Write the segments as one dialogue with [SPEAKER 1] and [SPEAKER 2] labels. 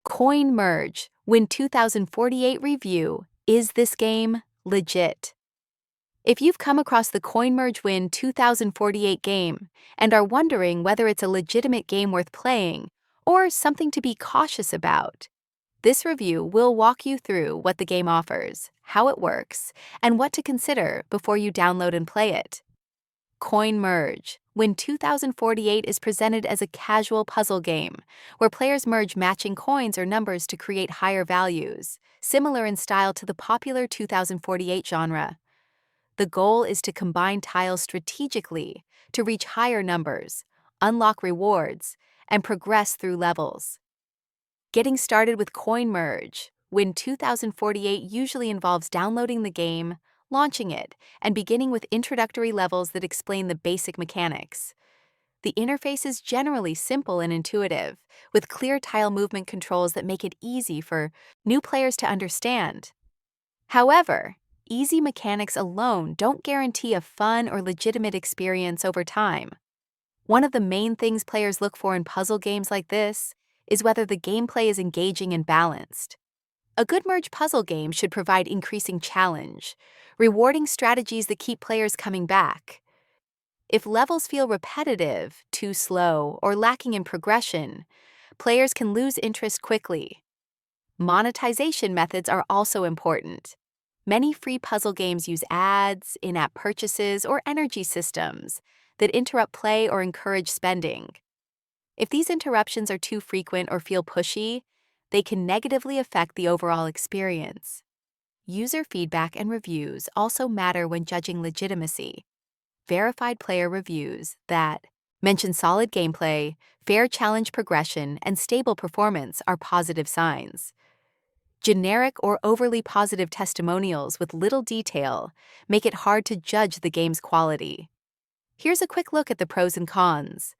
[SPEAKER 1] Coin Merge Win 2048 Review. Is this game legit? If you've come across the Coin Merge Win 2048 game and are wondering whether it's a legitimate game worth playing or something to be cautious about, this review will walk you through what the game offers, how it works, and what to consider before you download and play it. Coin Merge Win 2048 is presented as a casual puzzle game, where players merge matching coins or numbers to create higher values, similar in style to the popular 2048 genre. The goal is to combine tiles strategically to reach higher numbers, unlock rewards, and progress through levels. Getting started with Coin Merge Win 2048 usually involves downloading the game, launching it, and beginning with introductory levels that explain the basic mechanics. The interface is generally simple and intuitive, with clear tile movement controls that make it easy for new players to understand. However, easy mechanics alone don't guarantee a fun or legitimate experience over time. One of the main things players look for in puzzle games like this is whether the gameplay is engaging and balanced. A good merge puzzle game should provide increasing challenge, rewarding strategies that keep players coming back. If levels feel repetitive, too slow, or lacking in progression, players can lose interest quickly. Monetization methods are also important. Many free puzzle games use ads, in-app purchases, or energy systems that interrupt play or encourage spending. If these interruptions are too frequent or feel pushy, they can negatively affect the overall experience. User feedback and reviews also matter when judging legitimacy. Verified player reviews that mention solid gameplay, fair challenge progression, and stable performance are positive signs. Generic or overly positive testimonials with little detail make it hard to judge the game's quality. Here's a quick look at the pros and cons.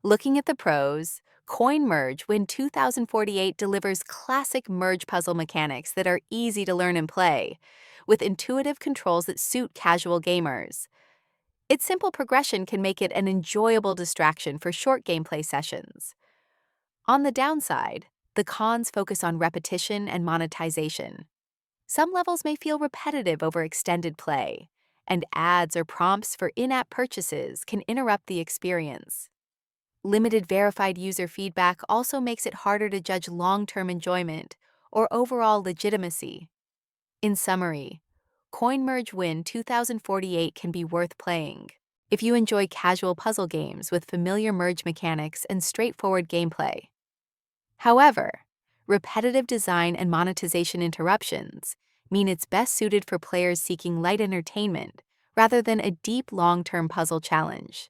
[SPEAKER 1] Looking at the pros, Coin Merge Win 2048 delivers classic merge puzzle mechanics that are easy to learn and play, with intuitive controls that suit casual gamers. Its simple progression can make it an enjoyable distraction for short gameplay sessions. On the downside, the cons focus on repetition and monetization. Some levels may feel repetitive over extended play, and ads or prompts for in-app purchases can interrupt the experience. Limited verified user feedback also makes it harder to judge long-term enjoyment or overall legitimacy. In summary, Coin Merge Win 2048 can be worth playing if you enjoy casual puzzle games with familiar merge mechanics and straightforward gameplay. However, repetitive design and monetization interruptions mean it's best suited for players seeking light entertainment rather than a deep long-term puzzle challenge.